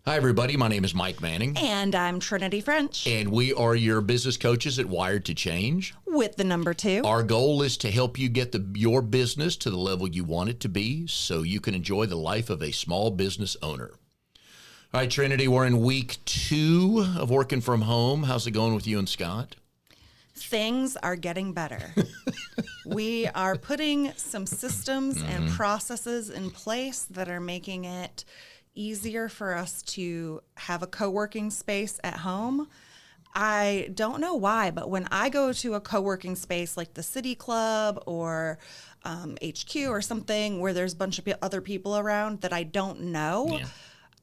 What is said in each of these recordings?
Hi, everybody. My name is Mike Manning. And I'm Trinity French. And we are your business coaches at Wired to Change. With the number 2. Our goal is to help you get your business to the level you want it to be so you can enjoy the life of a small business owner. All right, Trinity, we're in week 2 of working from home. How's it going with you and Scott? Things are getting better. We are putting some systems and processes in place that are making it easier for us to have a co-working space at home. I don't know why, but when I go to a co-working space like the City Club or HQ or something where there's a bunch of other people around that I don't know,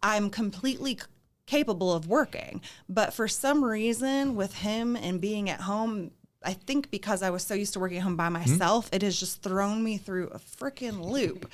I'm completely capable of working. But for some reason with him and being at home, I think because I was so used to working at home by myself, it has just thrown me through a freaking loop.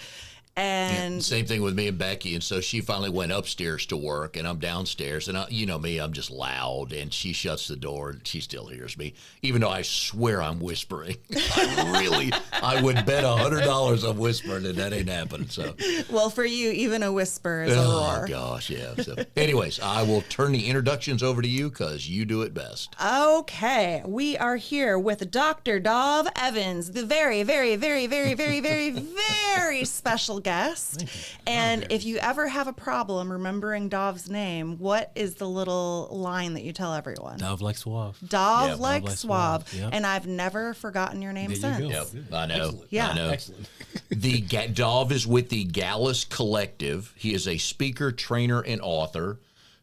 And same thing with me and Becky. And so she finally went upstairs to work and I'm downstairs and you know me, I'm just loud and she shuts the door and she still hears me, even though I swear I'm whispering. I would bet $100 I'm whispering and that ain't happening. So, well, for you, even a whisper is a roar. Oh gosh. Yeah. So anyways, I will turn the introductions over to you because you do it best. Okay. We are here with Dr. Dauv Evans, the very, very, very, very, very, very, very special guest. And if you ever have a problem remembering Dauv's name, what is the little line that you tell everyone? Dauv like suave. Dauv like suave. Yep. And I've never forgotten your name since. Yep. I know. Excellent. Yeah. I know. Excellent. Dauv is with the Galas Collective. He is a speaker, trainer, and author.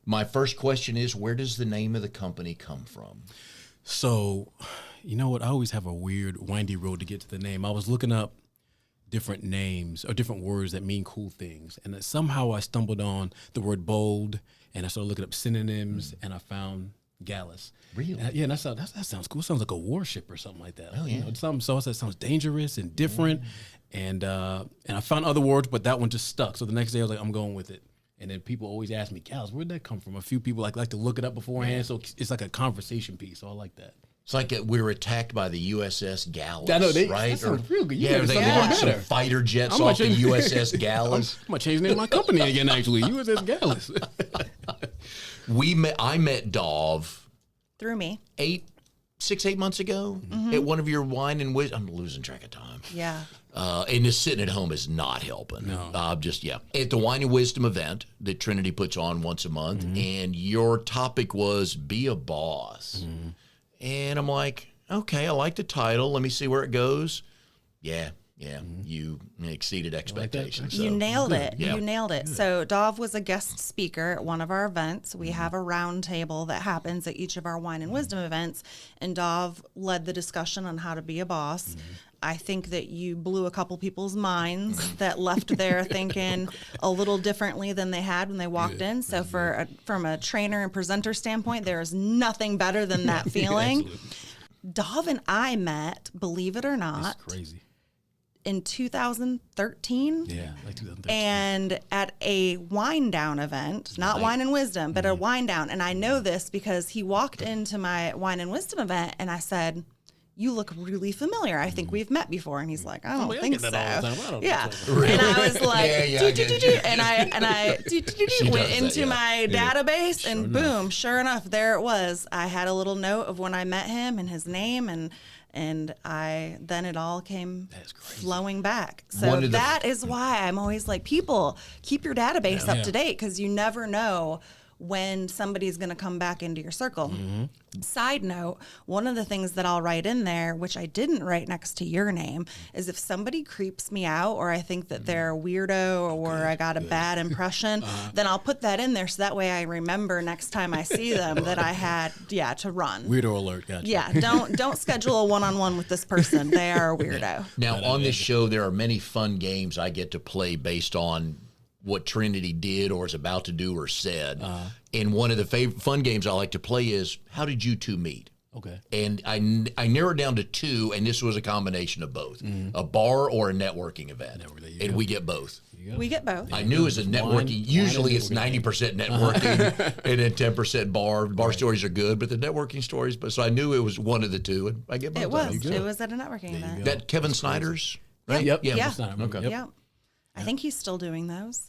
My first question is, where does the name of the company come from? So, you know what? I always have a weird, windy road to get to the name. I was looking up different names or different words that mean cool things. And then somehow I stumbled on the word bold and I started looking up synonyms and I found Gallus. Really? And and I thought, that sounds cool. It sounds like a warship or something like that. Oh, yeah. You know, so I said, it sounds dangerous and different. And I found other words, but that one just stuck. So the next day I was like, I'm going with it. And then people always ask me, Gallus, where'd that come from? A few people like to look it up beforehand. So it's like a conversation piece. So I like that. It's like we were attacked by the USS Gallus, I know, right? That sounds real good. Yeah, they launched some fighter jets off the USS Gallus. I'm going to change the name of my company again, actually. USS Gallus. I met Dauv Through me. 8 months ago at one of your wine and wisdom. I'm losing track of time. Yeah. And just sitting at home is not helping. No. At the Wine and Wisdom event that Trinity puts on once a month, and your topic was Be a Boss. And I'm like, okay, I like the title. Let me see where it goes. Yeah, you exceeded expectations. You nailed it. Yeah. You nailed it. So Dauv was a guest speaker at one of our events. We have a round table that happens at each of our Wine and Wisdom events, and Dauv led the discussion on how to be a boss. I think that you blew a couple people's minds that left there thinking a little differently than they had when they walked in. So from a trainer and presenter standpoint, there is nothing better than that feeling. Dauv and I met, believe it or not, That's crazy. in 2013. Yeah, like 2013. And at a wind down event, not Wine and Wisdom, but a wind down. And I know this because he walked into my Wine and Wisdom event and I said, you look really familiar. I think we've met before. And he's like, I don't think so. Yeah. And I was like, and I went into my database and boom, sure enough, there it was. I had a little note of when I met him and his name and then it all came flowing back. So that is why I'm always like, people, keep your database up to date because you never know when somebody's going to come back into your circle. Side note, one of the things that I'll write in there, which I didn't write next to your name, is if somebody creeps me out or I think that they're a weirdo or I got a bad impression, then I'll put that in there so that way I remember next time I see them that I had, to run. Weirdo alert, gotcha. Yeah, don't schedule a one-on-one with this person. They are a weirdo. Now, on this show, there are many fun games I get to play based on what Trinity did or is about to do or said. And one of the fun games I like to play is, how did you two meet? Okay. And I narrowed down to 2, and this was a combination of both, a bar or a networking event. And we get both. We get both. I knew as a networking, usually it's 90% networking and then 10% bar. Bar stories are good, but the networking stories, so I knew it was one of the two, and I get both. It was at a networking event. That Kevin Snyder's, right? Yep. Yeah. Okay. Yep. I think he's still doing those.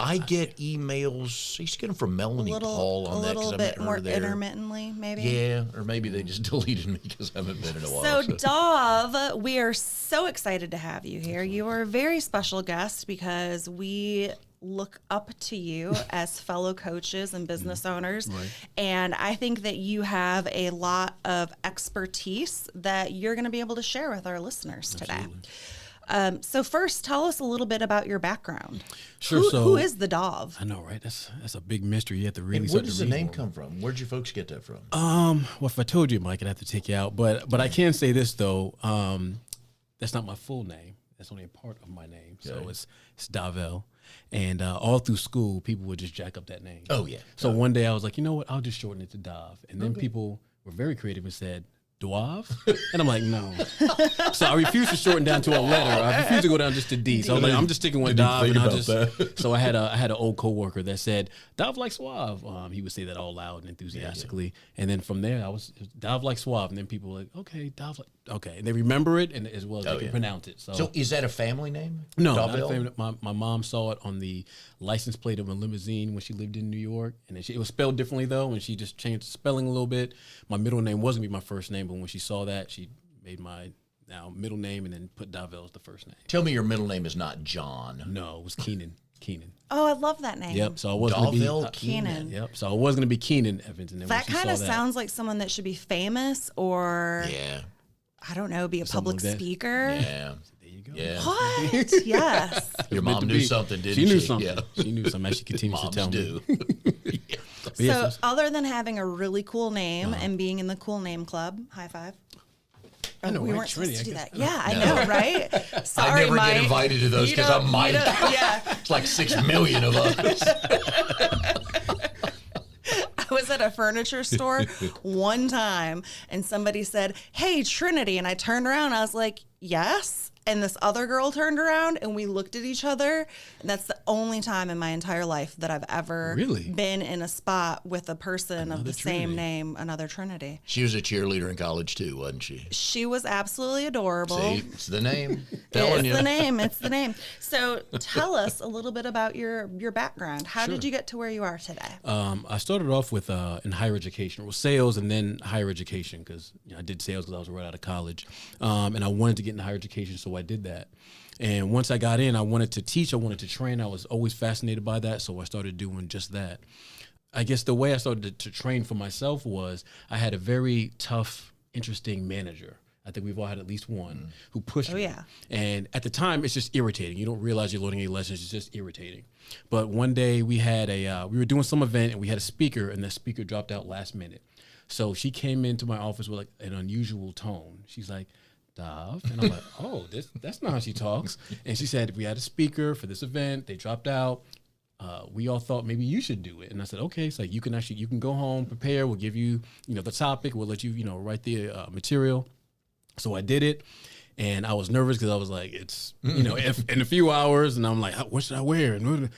I get emails. I used to get them from Melanie Paul on that because I met her more there. intermittently, maybe. Yeah, or maybe they just deleted me because I haven't been in a while. So, Dauv, we are so excited to have you here. You are a very special guest because we look up to you as fellow coaches and business owners. Right. And I think that you have a lot of expertise that you're going to be able to share with our listeners today. So first, tell us a little bit about your background. Sure. Who is the Dauv? I know, right? That's a big mystery. You have to really. And where does the name come from? Where'd you folks get that from? Well, if I told you, Mike, I'd have to take you out. But I can say this though. That's not my full name. That's only a part of my name. So it's Dauv. And all through school, people would just jack up that name. Oh, yeah. So one day I was like, you know what? I'll just shorten it to Dauv. And then people were very creative and said, Dauv? And I'm like, no. So I refused to shorten down to a letter. I refused to go down just to D. So I was like, I'm just sticking with Dauv. And I'll just. So I had an old coworker that said, Dauv like Suave. He would say that all loud and enthusiastically. And then from there, I was Dauv like Suave. And then people were like, okay, Dauv like, okay. And they remember it and as well as they can pronounce it. So is that a family name? No, not a family. My mom saw it on the license plate of a limousine when she lived in New York. And then it was spelled differently though. And she just changed the spelling a little bit. My middle name wasn't going to be my first name. But when she saw that, she made my now middle name and then put Dauv as the first name. Tell me your middle name is not John. No, it was Keenan. Oh, I love that name. Yep. So I was going to be Keenan. Yep. So I was going to be Keenan Evans. And then that kind of sounds like someone that should be famous or I don't know, be a public speaker. Yeah. There you go. Yeah. What? Yes. Your mom knew something, didn't she? She knew something. Yeah. She knew something. She continues to tell me. So other than having a really cool name and being in the cool name club, high five. I know, we right? weren't supposed to do that. No. Yeah, I know, right? Sorry, I never Mike. get invited to those because I'm Mike. Yeah. It's like 6 million of us. I was at a furniture store one time and somebody said, "Hey, Trinity." And I turned around and I was like, "Yes." And this other girl turned around and we looked at each other. And that's the only time in my entire life that I've ever been in a spot with a person of the same name, another Trinity. She was a cheerleader in college too, wasn't she? She was absolutely adorable. See, it's the name. It's the name. So tell us a little bit about your background. How did you get to where you are today? I started off with in higher education. It was sales and then higher education because I did sales because I was right out of college. And I wanted to get into higher education, so I did that. And once I got in, I wanted to teach. I wanted to train. I was always fascinated by that, so I started doing just that. I guess the way I started to train for myself was I had a very tough, interesting manager. I think we've all had at least one who pushed me. Yeah. And at the time, it's just irritating. You don't realize you're learning any lessons. It's just irritating. But one day we had we were doing some event and we had a speaker, and the speaker dropped out last minute. So she came into my office with like an unusual tone. She's like, Dauv. And I'm like, oh, that's not how she talks. And she said, we had a speaker for this event. They dropped out. We all thought maybe you should do it. And I said, okay. So you can go home, prepare. We'll give you, the topic. We'll let you, write the material. So I did it. And I was nervous because I was like, it's, if in a few hours. And I'm like, what should I wear? And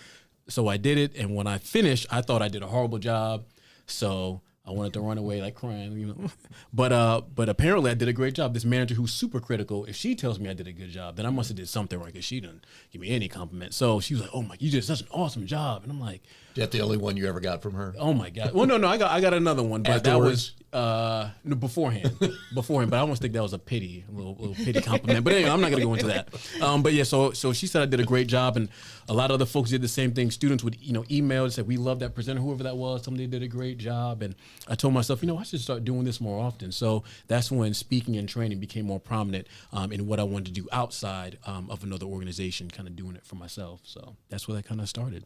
so I did it. And when I finished, I thought I did a horrible job. So I wanted to run away like crying, But apparently I did a great job. This manager who's super critical, if she tells me I did a good job, then I must have did something right because she didn't give me any compliment. So she was like, "Oh my, you did such an awesome job," and I'm like, "Is that the only one you ever got from her?" Oh my God! Well, no, I got another one, but afterwards? That was beforehand. But I almost think that was a little pity compliment. But anyway, I'm not gonna go into that. But yeah, so she said I did a great job, and a lot of other folks did the same thing. Students would email and say, "We love that presenter, whoever that was. Somebody did a great job," and I told myself, I should start doing this more often. So that's when speaking and training became more prominent in what I wanted to do outside of another organization, kind of doing it for myself. So that's where that kind of started.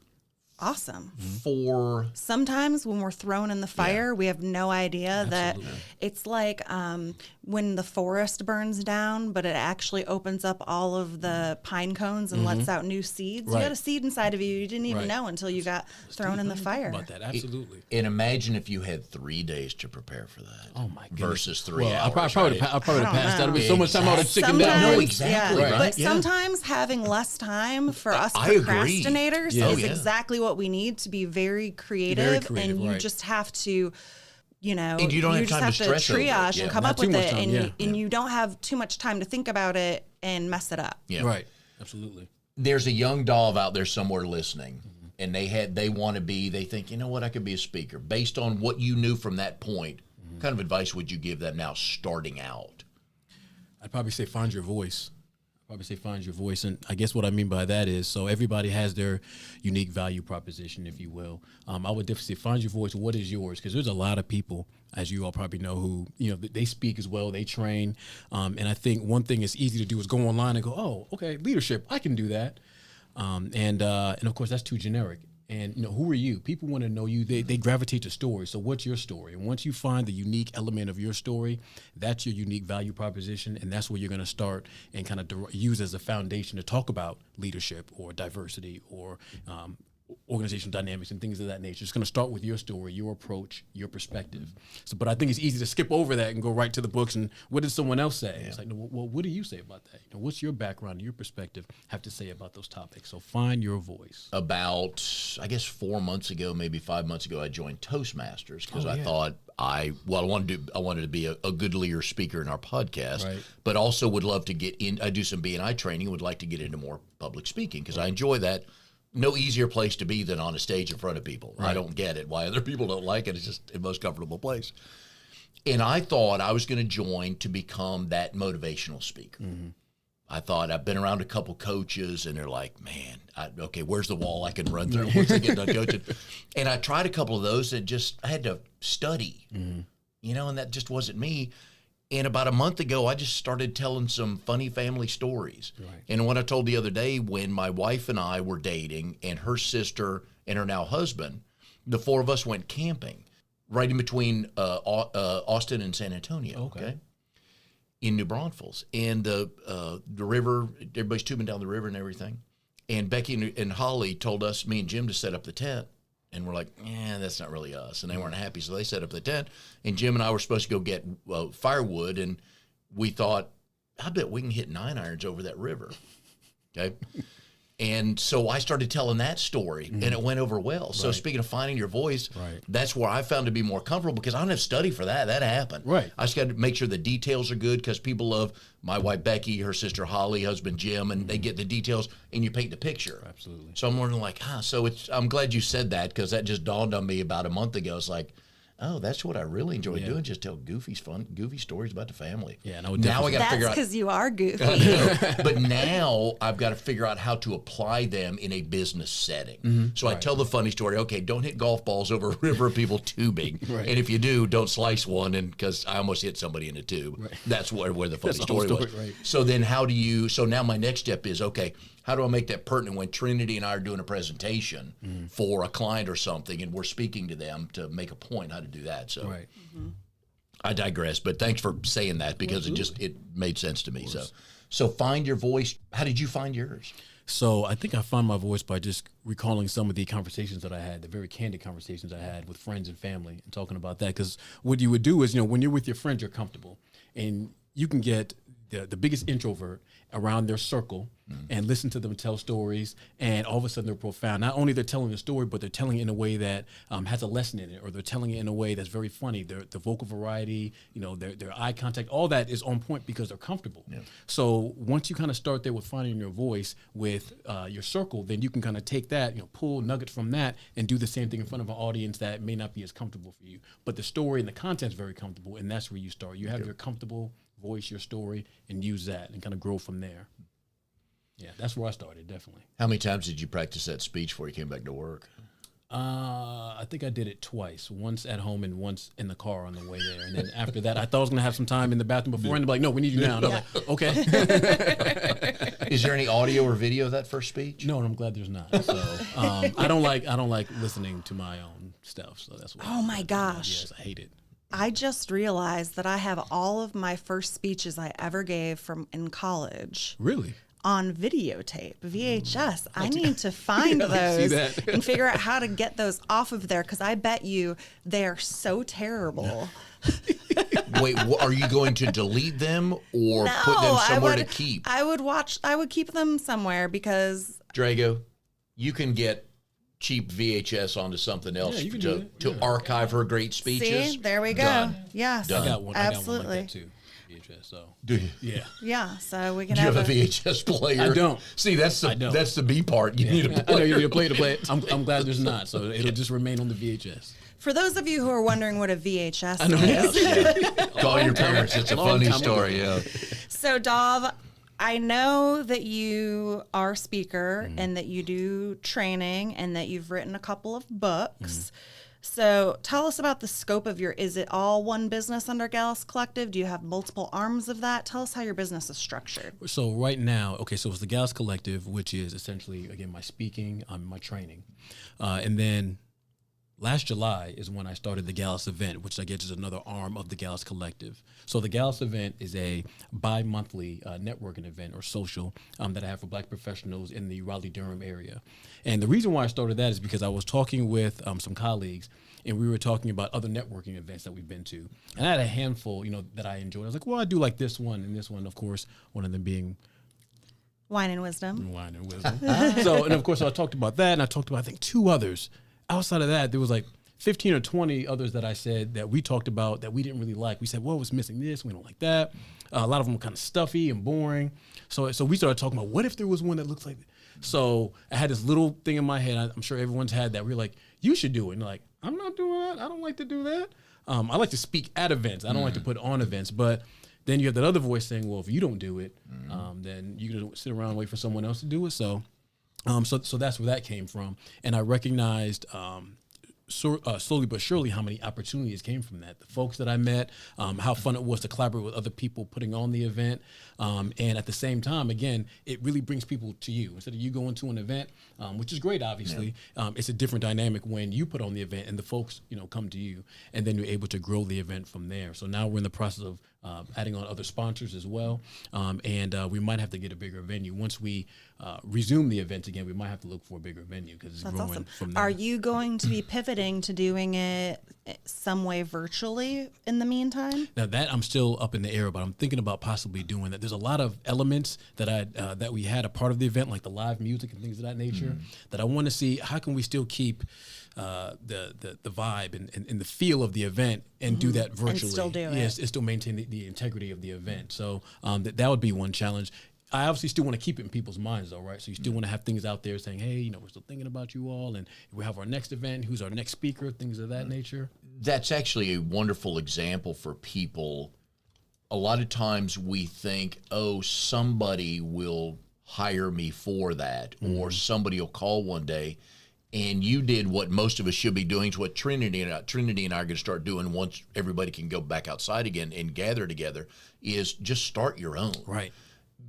Awesome. For sometimes when we're thrown in the fire, we have no idea that it's like when the forest burns down, but it actually opens up all of the pine cones and lets out new seeds. Right. You got a seed inside of you didn't even know until you got thrown in the fire. About that, absolutely. And imagine if you had 3 days to prepare for that. Oh my goodness. Versus 3 hours. I probably would have passed out. So much time I would have chickened out. No, exactly. Yeah. Right. But sometimes having less time for us procrastinators is exactly what we need to be very creative, and you just have to and you don't have time to stress over it. Triage and come up with it, and you don't have too much time to think about it and mess it up. Right, absolutely. There's a young Dauv out there somewhere listening, and they want to be, they think, you know what, I could be a speaker. Based on what you knew from that point, what kind of advice would you give them now starting out? I'd probably say find your voice. And I guess what I mean by that is, so everybody has their unique value proposition, if you will. I would definitely say find your voice. What is yours? Because there's a lot of people, as you all probably know, who, they speak as well, they train. And I think one thing that's easy to do is go online and go, oh, okay, leadership, I can do that. And of course, that's too generic. And, who are you? People want to know you. They gravitate to stories. So what's your story? And once you find the unique element of your story, that's your unique value proposition. And that's where you're going to start and kind of use as a foundation to talk about leadership or diversity or organizational dynamics and things of that nature. It's going to start with your story, your approach, your perspective. So, but I think it's easy to skip over that and go right to the books and what did someone else say? Yeah. It's like, well, what do you say about that? What's your background, your perspective have to say about those topics? So find your voice. About, I guess 4 months ago, maybe 5 months ago, I joined Toastmasters because I thought I wanted to be a good leader speaker in our podcast, right, but also would love to get in. I do some B&I training, would like to get into more public speaking because I enjoy that. No easier place to be than on a stage in front of people. Right. I don't get it. Why other people don't like it. It's just the most comfortable place. And I thought I was going to join to become that motivational speaker. Mm-hmm. I thought I've been around a couple coaches, and they're like, man, okay, where's the wall I can run through once I get done coaching? And I tried a couple of those that I had to study, and that just wasn't me. And about a month ago, I just started telling some funny family stories. Right. And what I told the other day, when my wife and I were dating, and her sister and her now husband, the four of us went camping right in between Austin and San Antonio, okay? In New Braunfels. And the river, everybody's tubing down the river and everything. And Becky and Holly told us, me and Jim, to set up the tent. And we're like, that's not really us. And they weren't happy, so they set up the tent. And Jim and I were supposed to go get firewood, and we thought, I bet we can hit 9 irons over that river. Okay? And so I started telling that story, and it went over well. So speaking of finding your voice, that's where I found to be more comfortable because I don't have to study for that. That happened. Right. I just got to make sure the details are good because people love my wife, Becky, her sister, Holly, husband, Jim, and they get the details, and you paint the picture. Absolutely. So I'm learning like, so I'm glad you said that because that just dawned on me about a month ago. It's like, oh, that's what I really enjoy doing, just tell goofy stories about the family. Yeah, and now I got to figure out. That's because you are goofy. But now I've got to figure out how to apply them in a business setting. Mm-hmm. So I tell the funny story, okay, don't hit golf balls over a river of people tubing. Right. And if you do, don't slice one, and because I almost hit somebody in a tube. Right. That's where the funny story was. Right. So then so now my next step is, okay, how do I make that pertinent when Trinity and I are doing a presentation for a client or something, and we're speaking to them to make a point how to do that? So I digress, but thanks for saying that because it made sense to me. So find your voice. How did you find yours? So I think I found my voice by just recalling some of the conversations that I had, the very candid conversations I had with friends and family, and talking about that. Because what you would do is, when you're with your friends, you're comfortable, and you can get the biggest introvert around their circle and listen to them tell stories, and all of a sudden they're profound. Not only they're telling a story, but they're telling it in a way that has a lesson in it, or they're telling it in a way that's very funny. The vocal variety, their eye contact, all that is on point because they're comfortable. Yeah. So once you kind of start there with finding your voice with your circle, then you can kind of take that, pull nuggets from that and do the same thing in front of an audience that may not be as comfortable for you. But the story and the content's very comfortable, and that's where you start. You have your comfortable voice, your story, and use that and kind of grow from there. Yeah, that's where I started, definitely. How many times did you practice that speech before you came back to work? I think I did it twice, once at home and once in the car on the way there. And then after that, I thought I was going to have some time in the bathroom before, and they'd be like, no, we need you now. And I was like, okay. Is there any audio or video of that first speech? No, and I'm glad there's not. So I don't like listening to my own stuff. So that's what. Oh my gosh. Yes, I hate it. I just realized that I have all of my first speeches I ever gave from in college. Really? On videotape, VHS. I need to find those and figure out how to get those off of there because I bet you they are so terrible. Wait, are you going to delete them or put them somewhere to keep? I would keep them somewhere because Drago, you can get cheap VHS onto something else to archive her great speeches. See, there we go. Done. Yes, Done. I got one. Absolutely. I got one like that too. VHS, so Do you? yeah. Yeah, so we can Do you have have a VHS player? I don't. See, that's the B part. You need a I know player. you need a player to play it. I'm glad there's not, so it'll just remain on the VHS. For those of you who are wondering what a VHS know. is, Call your parents. It's a Long funny time ago. story. Yeah. so Dauv, I know that you are a speaker and that you do training and that you've written a couple of books. So tell us about the scope of is it all one business under Galas Collective? Do you have multiple arms of that? Tell us how your business is structured. So right now, so it's the Galas Collective, which is essentially, again, my speaking, my training. And then last July is when I started the Gallus event, which I guess is another arm of the Galas Collective. So the Gallus event is a bi-monthly networking event or social that I have for Black professionals in the Raleigh-Durham area. And the reason why I started that is because I was talking with some colleagues, and we were talking about other networking events that we've been to. And I had a handful, that I enjoyed. I was like, well, I do like this one and this one, of course, one of them being Wine and Wisdom. Wine and Wisdom. And of course, I talked about that, and I talked about, I think, 2 others. Outside of that, there was like 15 or 20 others that I said that we talked about that we didn't really like. We said, well, it's missing this. We don't like that. A lot of them were kind of stuffy and boring. So we started talking about, what if there was one that looks like that? So I had this little thing in my head. I'm sure everyone's had that. We're like, you should do it. And like, I'm not doing that. I don't like to do that. I like to speak at events. I don't like to put on events. But then you have that other voice saying, well, if you don't do it, then you can sit around and wait for someone else to do it. So that's where that came from. And I recognized slowly but surely how many opportunities came from that. The folks that I met, how fun it was to collaborate with other people putting on the event. And at the same time, again, it really brings people to you. Instead of you going to an event, which is great, obviously, it's a different dynamic when you put on the event and the folks, come to you, and then you're able to grow the event from there. So now we're in the process of adding on other sponsors as well. And we might have to get a bigger venue. Once we resume the event again, we might have to look for a bigger venue because it's growing awesome. from there. Are you going to be pivoting to doing it some way virtually in the meantime? Now that I'm still up in the air, but I'm thinking about possibly doing that. There's a lot of elements that that we had a part of the event, like the live music and things of that nature, that I want to see how can we still keep the vibe and the feel of the event and do that virtually. And still do it. Yes, and still maintain the integrity of the event. So that would be one challenge. I obviously still want to keep it in people's minds, though, right? So you still want to have things out there saying, hey, we're still thinking about you all, and we have our next event, who's our next speaker, things of that nature. That's actually a wonderful example for people. A lot of times we think, oh, somebody will hire me for that, or somebody will call one day. And you did what most of us should be doing. It's what Trinity and I are going to start doing once everybody can go back outside again and gather together, is just start your own. Right.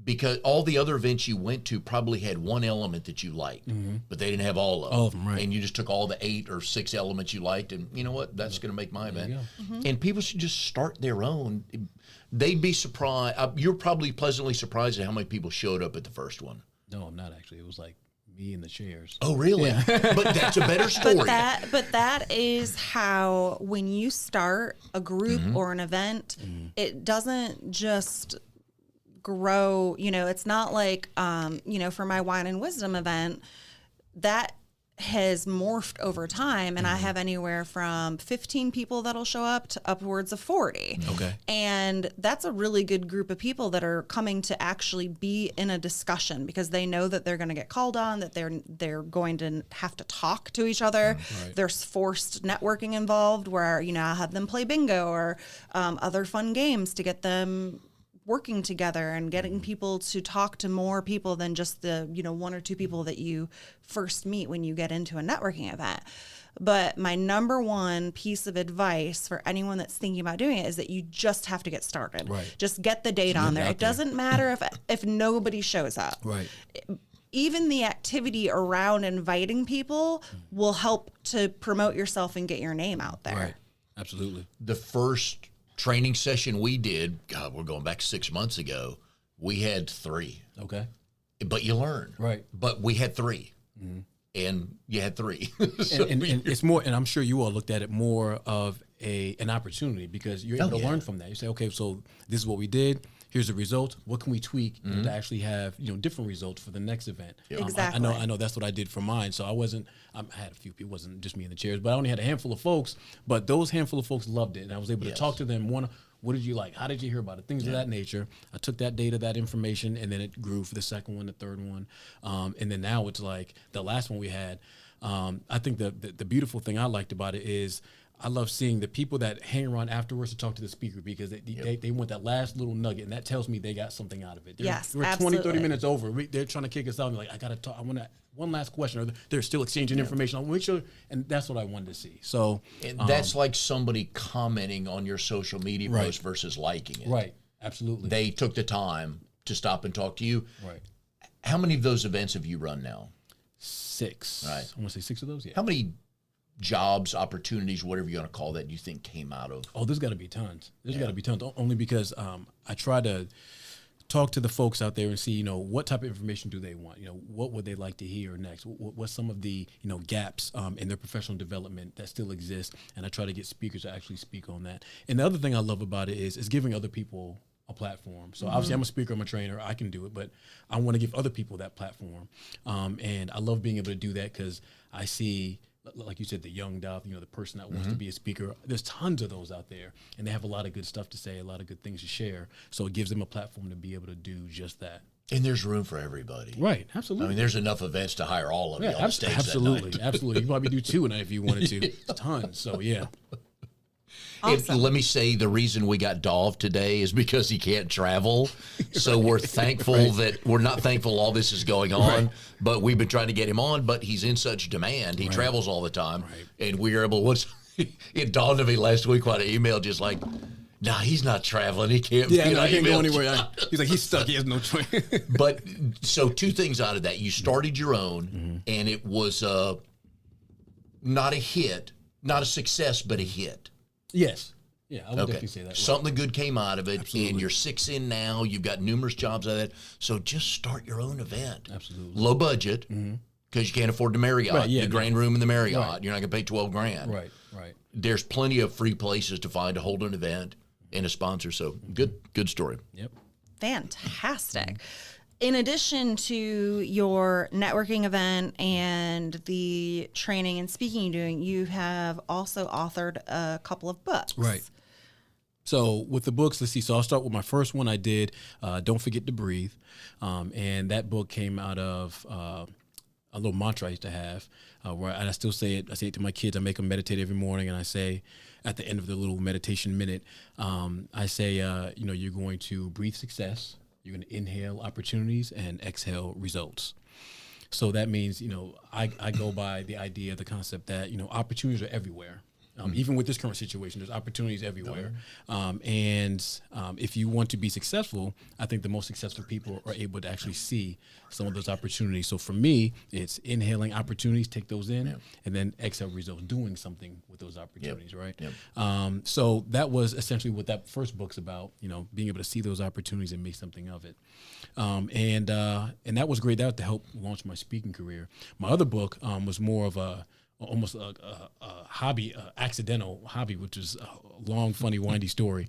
Because all the other events you went to probably had one element that you liked, but they didn't have all of them. All of them, right. And you just took all the 8 or 6 elements you liked, and you know what? That's going to make my event. And people should just start their own. They'd be surprised. You're probably pleasantly surprised at how many people showed up at the first one. No, I'm not actually. It was like me in the chairs. Oh, really? Yeah. But that's a better story. But that is how, when you start a group or an event, it doesn't just grow. It's not like, for my Wine and Wisdom event, that has morphed over time, and I have anywhere from 15 people that'll show up to upwards of 40. Okay. And that's a really good group of people that are coming to actually be in a discussion because they know that they're going to get called on, that they're going to have to talk to each other. Right. There's forced networking involved where, I'll have them play bingo or other fun games to get them working together and getting people to talk to more people than just the 1 or 2 people that you first meet when you get into a networking event. But my number one piece of advice for anyone that's thinking about doing it is that you just have to get started. Right. Just get the date on there. It doesn't matter if nobody shows up. Right. Even the activity around inviting people will help to promote yourself and get your name out there. Right. Absolutely. The first training session we did, God, we're going back 6 months ago, we had 3. Okay. But you learn. Right. But we had 3. And you had 3. So and it's more, and I'm sure you all looked at it more of an opportunity because you're able to learn from that. You say, okay, so this is what we did. Here's the result. What can we tweak to actually have different results for the next event? Exactly. I know that's what I did for mine. So I had a few people. It wasn't just me in the chairs, but I only had a handful of folks. But those handful of folks loved it, and I was able to talk to them one What did you like? How did you hear about it? Things of that nature. I took that data, that information, and then it grew for the second one, the third one. And then now it's like the last one we had. I think the beautiful thing I liked about it is I love seeing the people that hang around afterwards to talk to the speaker because they want that last little nugget, and that tells me they got something out of it. We're 20, 30 minutes over. They're trying to kick us out and be like, I got to talk. I want to one last question, or they're still exchanging information. I'll make sure, and that's what I wanted to see. So and that's like somebody commenting on your social media post versus liking it. Right, absolutely. They took the time to stop and talk to you. Right. How many of those events have you run now? 6. Right. I want to say 6 of those, yeah. How many jobs, opportunities, whatever you want to call that, you think came out of? Oh, there's got to be tons. There's got to be tons, only because I try to talk to the folks out there and see, what type of information do they want? What would they like to hear next? What's some of the, gaps in their professional development that still exist? And I try to get speakers to actually speak on that. And the other thing I love about it is giving other people a platform. So obviously I'm a speaker, I'm a trainer, I can do it, but I want to give other people that platform. And I love being able to do that because I see, like you said, the young Dauv, the person that wants to be a speaker. There's tons of those out there, and they have a lot of good stuff to say, a lot of good things to share. So it gives them a platform to be able to do just that. And there's room for everybody. Right, absolutely. I mean, there's enough events to hire all of you on the stage absolutely, that night. absolutely. You probably do 2 a night if you wanted to. Tons. So yeah. Awesome. Let me say the reason we got Dauv today is because he can't travel. So we're thankful that we're not thankful all this is going on, but we've been trying to get him on, but he's in such demand. He travels all the time. And we were able, it dawned on me last week when I emailed just like, nah, he's not traveling. He can't. Yeah, I can't go anywhere. He's like, he's stuck. He has no choice. But so 2 things out of that. You started your own, and it was not a hit, not a success, but a hit. Yes. Yeah, I would definitely say that. Something good came out of it, Absolutely. and you're 6 in now. You've got numerous jobs out of it. So just start your own event. Absolutely. Low budget, because you can't afford the Marriott, the grand room in the Marriott. You're not going to pay $12 grand. Right. There's plenty of free places to find to hold an event and a sponsor. So good story. Yep. Fantastic. In addition to your networking event and the training and speaking you're doing, you have also authored a couple of books. Right. So with the books, let's see. So I'll start with my first one I did, Don't Forget to Breathe. And that book came out of a little mantra I used to have where I still say it. I say it to my kids. I make them meditate every morning. And I say at the end of the little meditation minute, I say, you're going to breathe success. You're going to inhale opportunities and exhale results. So that means, I go by the idea, the concept that, opportunities are everywhere. Even with this current situation, there's opportunities everywhere. And if you want to be successful, I think the most successful people are able to actually see some of those opportunities. So for me, it's inhaling opportunities, take those in, and then exhale results, doing something with those opportunities, right? So that was essentially what that first book's about, being able to see those opportunities and make something of it. And that was great. That was to help launch my speaking career. My other book was more of almost a hobby, accidental hobby, which is a long, funny, windy story.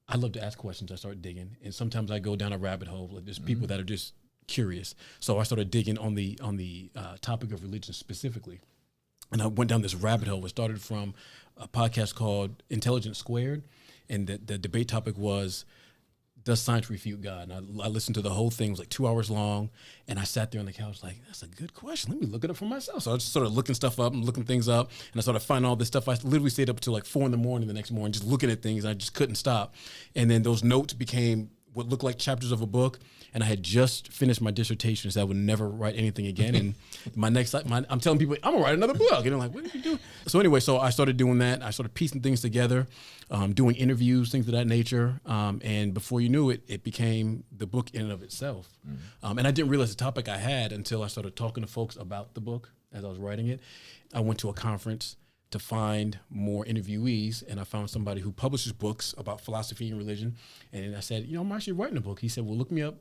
I love to ask questions. I start digging, and sometimes I go down a rabbit hole. Like there's people that are just curious. So I started digging on the topic of religion specifically, and I went down this rabbit hole. It started from a podcast called Intelligence Squared, and the debate topic was, does science refute God? And I listened to the whole thing. It was like 2 hours long. And I sat there on the couch like, that's a good question. Let me look it up for myself. So I just started looking stuff up and looking things up. And I started finding all this stuff. I literally stayed up until like 4 a.m. the next morning, just looking at things. And I just couldn't stop. And then those notes became what looked like chapters of a book. And I had just finished my dissertation, so I would never write anything again. And I'm telling people, I'm gonna write another book. And they're like, what are you doing? So anyway, so I started doing that. I started piecing things together, doing interviews, things of that nature. And before you knew it, it became the book in and of itself. And I didn't realize the topic I had until I started talking to folks about the book as I was writing it. I went to a conference to find more interviewees, and I found somebody who publishes books about philosophy and religion. And I said, I'm actually writing a book. He said, well, look me up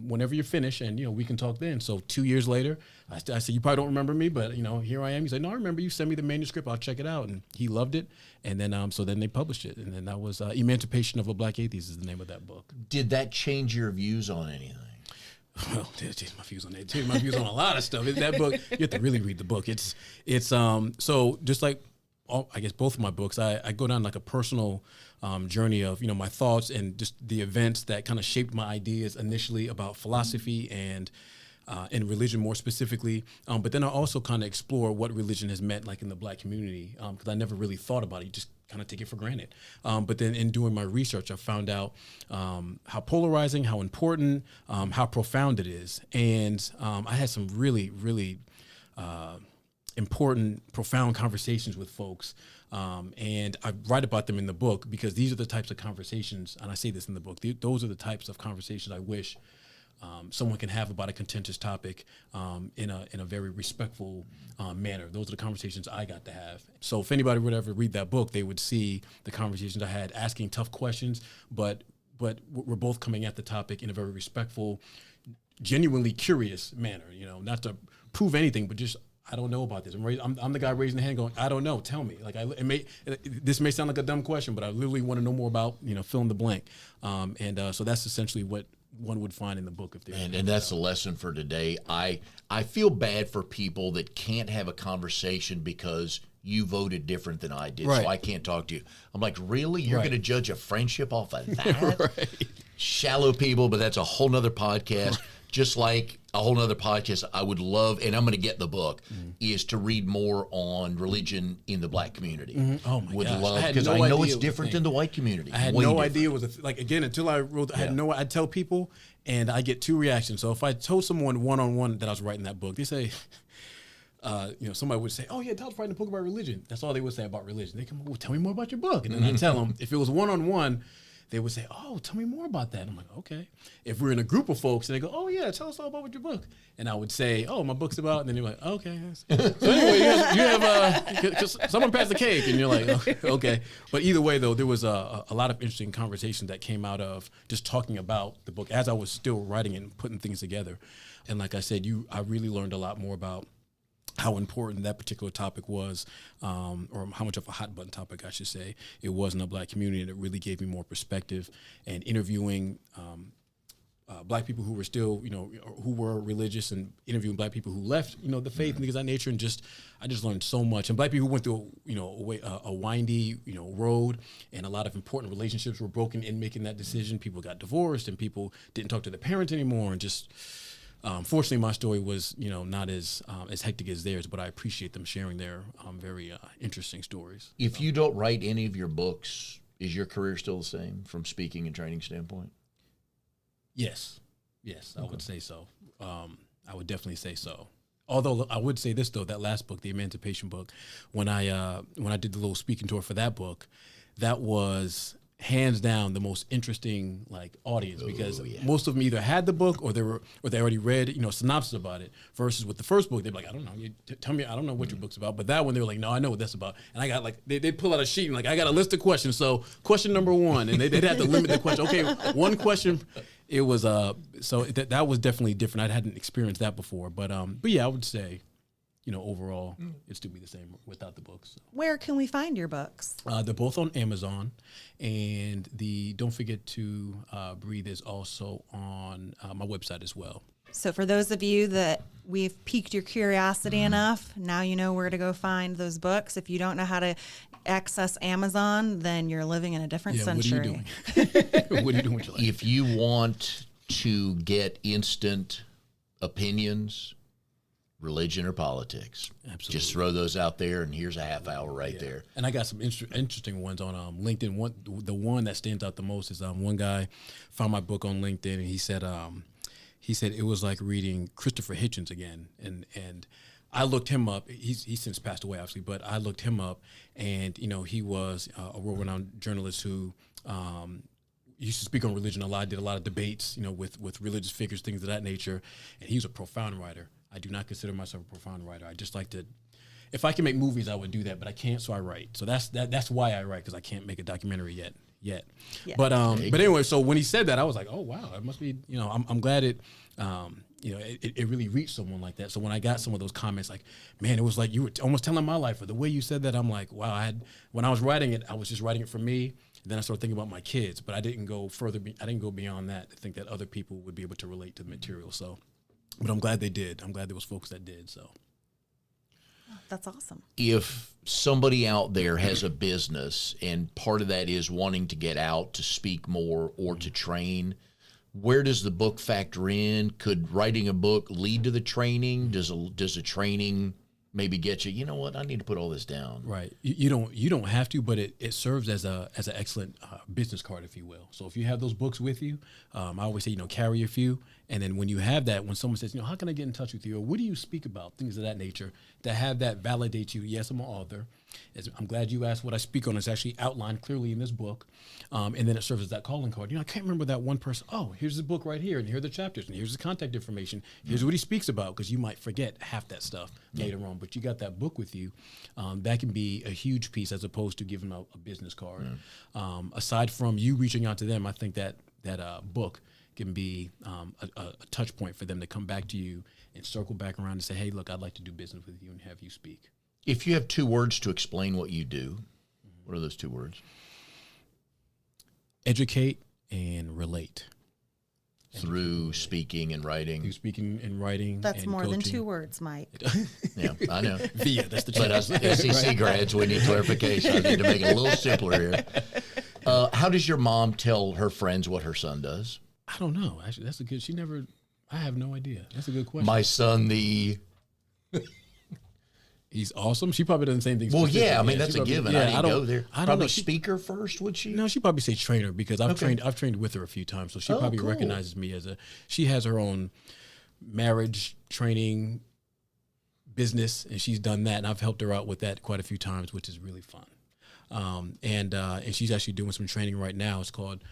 whenever you're finished, and we can talk then. So 2 years later, I said, you probably don't remember me, but here I am. He said, no, I remember you. Send me the manuscript. I'll check it out. And he loved it. And then so then they published it, and then that was Emancipation of a Black Atheist is the name of that book. Did that change your views on anything? Well, it changed my views on that. It changed my views on a lot of stuff. That book, you have to really read the book. It's so just like I guess both of my books, I go down like a personal journey of, my thoughts and just the events that kind of shaped my ideas initially about philosophy and religion more specifically. But then I also kind of explore what religion has meant like in the Black community, because I never really thought about it. You just kind of take it for granted. But then in doing my research, I found out how polarizing, how important, how profound it is. And I had some really, really important, profound conversations with folks. And I write about them in the book because these are the types of conversations, and I say this in the book, those are the types of conversations I wish someone can have about a contentious topic in a very respectful manner. Those are the conversations I got to have. So if anybody would ever read that book, they would see the conversations I had, asking tough questions, but we're both coming at the topic in a very respectful, genuinely curious manner, not to prove anything, but just, I don't know about this. I'm the guy raising the hand going, I don't know, tell me. Like, this may sound like a dumb question, but I literally want to know more about, fill in the blank. So that's essentially what one would find in the book. And that's the lesson for today. I feel bad for people that can't have a conversation because you voted different than I did, right. So I can't talk to you. I'm like, really? You're right. going to judge a friendship off of that? Right. Shallow people, but that's a whole nother podcast. Just like a whole nother podcast I would love, and I'm going to get the book, is to read more on religion in the Black community. Mm-hmm. Oh my gosh. Because I know it's different than the white community. I had no idea it was again, until I wrote, I'd tell people and I get two reactions. So if I told someone one-on-one that I was writing that book, they say, somebody would say, oh yeah, Dauv's writing a book about religion. That's all they would say about religion. They come, well, tell me more about your book. And then I tell them, if it was one-on-one, they would say, oh, tell me more about that. And I'm like, okay. If we're in a group of folks and they go, oh yeah, tell us all about your book. And I would say, oh, my book's about, and then they're like, okay. So anyway, you have, cause someone passed the cake, and you're like, okay. But either way though, there was a lot of interesting conversations that came out of just talking about the book as I was still writing it and putting things together. And like I said, I really learned a lot more about how important that particular topic was, or how much of a hot button topic, I should say, it was in the Black community, and it really gave me more perspective. And interviewing Black people who were still, who were religious, and interviewing Black people who left, the faith and things of that nature, and I just learned so much. And Black people who went through, a windy, road, and a lot of important relationships were broken in making that decision. People got divorced, and people didn't talk to their parents anymore, and just. Fortunately, my story was, not as hectic as theirs, but I appreciate them sharing their very interesting stories. If you don't write any of your books, is your career still the same from speaking and training standpoint? Yes, I would say so. I would definitely say so. Although I would say this though, that last book, the Emancipation book, when I did the little speaking tour for that book, that was hands down the most interesting audience, because most of them either had the book or they already read synopsis about it, versus with the first book they'd be like, I don't know, tell me, I don't know what your book's about. But that one they were like, no, I know what that's about. And I got they'd pull out a sheet and I got a list of questions, so question number one, and they'd have to limit the question. Okay, one question. It was so that was definitely different. I hadn't experienced that before, but yeah, I would say overall, it'd still be the same without the books. So. Where can we find your books? They're both on Amazon, and Don't Forget to Breathe is also on my website as well. So for those of you that we've piqued your curiosity enough, now you know where to go find those books. If you don't know how to access Amazon, then you're living in a different century. What are you doing? What are you doing with your life? If you want to get instant opinions, religion or politics, absolutely, just throw those out there, and here's a half hour there. And I got some interesting ones on LinkedIn. The one that stands out the most is one guy found my book on LinkedIn, and he said it was like reading Christopher Hitchens again. And I looked him up. He's since passed away, obviously, but I looked him up, and he was a world-renowned journalist who used to speak on religion a lot, did a lot of debates, with religious figures, things of that nature, and he's a profound writer. I do not consider myself a profound writer. I just like to, if I can make movies, I would do that, but I can't, so I write. So that's why I write, because I can't make a documentary yet. Yeah. But anyway, so when he said that, I was like, oh wow, it must be, I'm glad it really reached someone like that. So when I got some of those comments, like, man, it was like you were almost telling my life, or the way you said that, I'm like, wow, when I was writing it, I was just writing it for me. And then I started thinking about my kids, but I didn't go further. I didn't go beyond that to think that other people would be able to relate to the material. So. But I'm glad they did. I'm glad there was folks that did. So, That's awesome. If somebody out there has a business and part of that is wanting to get out to speak more or to train, where does the book factor in? Could writing a book lead to the training? Does a training maybe get you, you know what, I need to put all this down? Right. You don't have to, but it serves as an excellent business card, if you will. So if you have those books with you, I always say, carry a few. And then when you have that, when someone says, how can I get in touch with you? Or what do you speak about? Things of that nature, to have that validate you. Yes, I'm an author. I'm glad you asked. What I speak on is actually outlined clearly in this book. And then it serves as that calling card. I can't remember that one person. Oh, here's the book right here. And here are the chapters. And here's the contact information. Here's what he speaks about. Because you might forget half that stuff later on. But you got that book with you. That can be a huge piece as opposed to giving out a business card. Aside from you reaching out to them, I think that book can be a touch point for them to come back to you and circle back around and say, hey, look, I'd like to do business with you and have you speak. If you have 2 words to explain what you do, what are those 2 words? Educate and relate. Through speaking and writing. Through speaking and writing. That's and more coaching. than 2 words, Mike. Yeah, I know. Via, that's the But as SEC grads, we need clarification. I need to make it a little simpler here. How does your mom tell her friends what her son does? I don't know. Actually, that's a good. I have no idea. That's a good question. My son, he's awesome. She probably doesn't say anything. Well, specific. yeah, I mean that's a given. I didn't go there. I don't probably know. speaker first, would she? No, she probably say trainer because I've trained with her a few times, so she probably cool. recognizes me as she has her own marriage training business, and she's done that, and I've helped her out with that quite a few times, which is really fun. And she's actually doing some training right now. It's called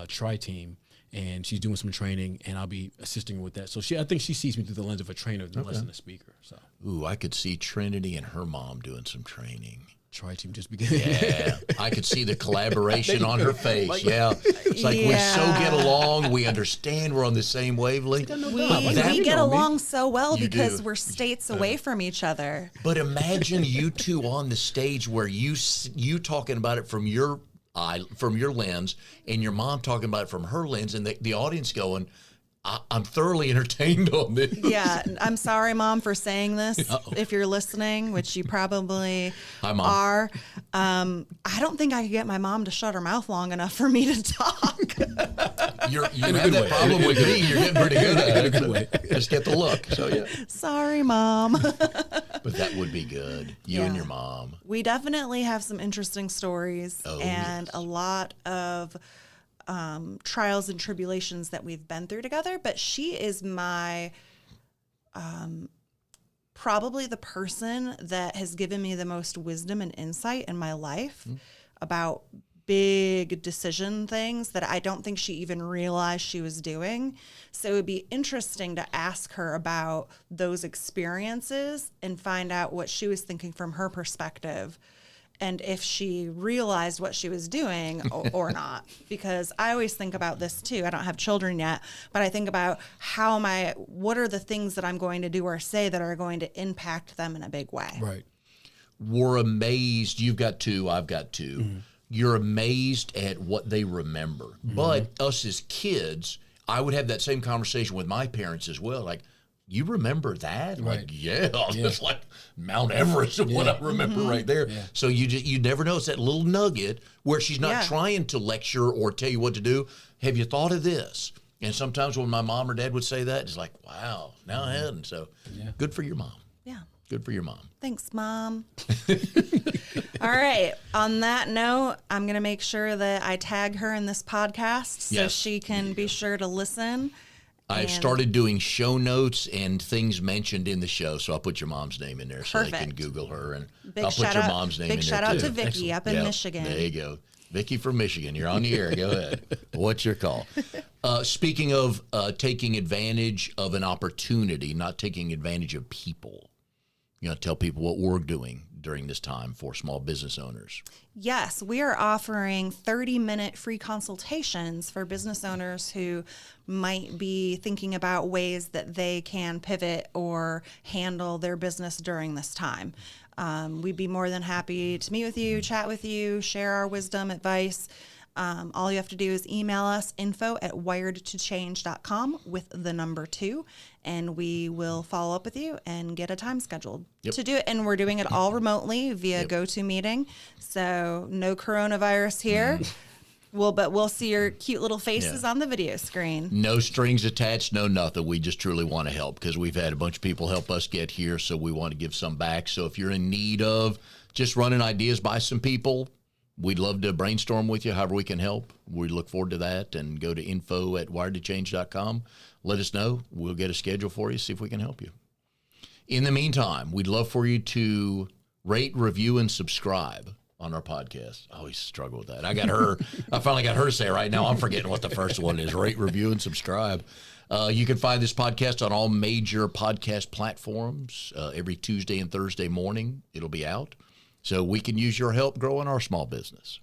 Tri-Team, and she's doing some training, and I'll be assisting her with that. So I think she sees me through the lens of a trainer, less than a speaker. So, ooh, I could see Trinity and her mom doing some training. Tri-Team just because. Yeah, I could see the collaboration on her face. It's like we so get along, we understand, we're on the same wavelength. We get along so well You because do. we're states away from each other. But imagine you two on the stage where you talking about it from your lens, and your mom talking about it from her lens, and the audience going, I'm thoroughly entertained on this. Yeah, I'm sorry, Mom, for saying this. If you're listening, which you probably Hi, Mom. are, I don't think I could get my mom to shut her mouth long enough for me to talk. You have that problem with me. You're getting pretty good at it. Just get the look. So yeah. Sorry, Mom. But that would be good. You and your mom. We definitely have some interesting stories and yes. a lot of trials and tribulations that we've been through together, but she is my probably the person that has given me the most wisdom and insight in my life about big decision things that I don't think she even realized she was doing. So it would be interesting to ask her about those experiences and find out what she was thinking from her perspective, and if she realized what she was doing or not. Because I always think about this too. I don't have children yet, but I think about what are the things that I'm going to do or say that are going to impact them in a big way. Right. We're amazed. You've got 2, I've got 2. Mm-hmm. You're amazed at what they remember. Mm-hmm. But us as kids, I would have that same conversation with my parents as well. Like, you remember that? Right. Like, it's like Mount Everest of what I remember right there. Yeah. So you never know. It's that little nugget where she's not trying to lecture or tell you what to do. Have you thought of this? And sometimes when my mom or dad would say that, it's like, wow, now I hadn't. So good for your mom. Yeah. Good for your mom. Thanks, Mom. All right. On that note, I'm going to make sure that I tag her in this podcast so she can be sure to listen. I've started doing show notes and things mentioned in the show, so I'll put your mom's name in there so they can Google her, and I'll put your mom's name in there, too. Big shout out to Vicky up in Michigan. There you go. Vicky from Michigan, you're on the air. Go ahead. What's your call? Speaking of taking advantage of an opportunity, not taking advantage of people, tell people what we're doing during this time for small business owners. Yes, we are offering 30-minute free consultations for business owners who might be thinking about ways that they can pivot or handle their business during this time. We'd be more than happy to meet with you, chat with you, share our wisdom, advice. All you have to do is email us info@wiredtochange.com with the number 2, and we will follow up with you and get a time scheduled to do it. And we're doing it all remotely via GoToMeeting, so no coronavirus here. But we'll see your cute little faces on the video screen. No strings attached, no nothing. We just truly want to help because we've had a bunch of people help us get here, so we want to give some back. So if you're in need of just running ideas by some people, we'd love to brainstorm with you however we can help. We look forward to that. And go to info@wiredtochange.com. Let us know. We'll get a schedule for you, see if we can help you. In the meantime, we'd love for you to rate, review, and subscribe on our podcast. I always struggle with that. I finally got her to say it right now. I'm forgetting what the first one is. Rate, review, and subscribe. You can find this podcast on all major podcast platforms. Every Tuesday and Thursday morning, it'll be out. So we can use your help growing our small business.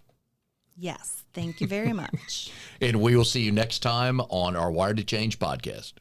Yes. Thank you very much. And we will see you next time on our Wired to Change podcast.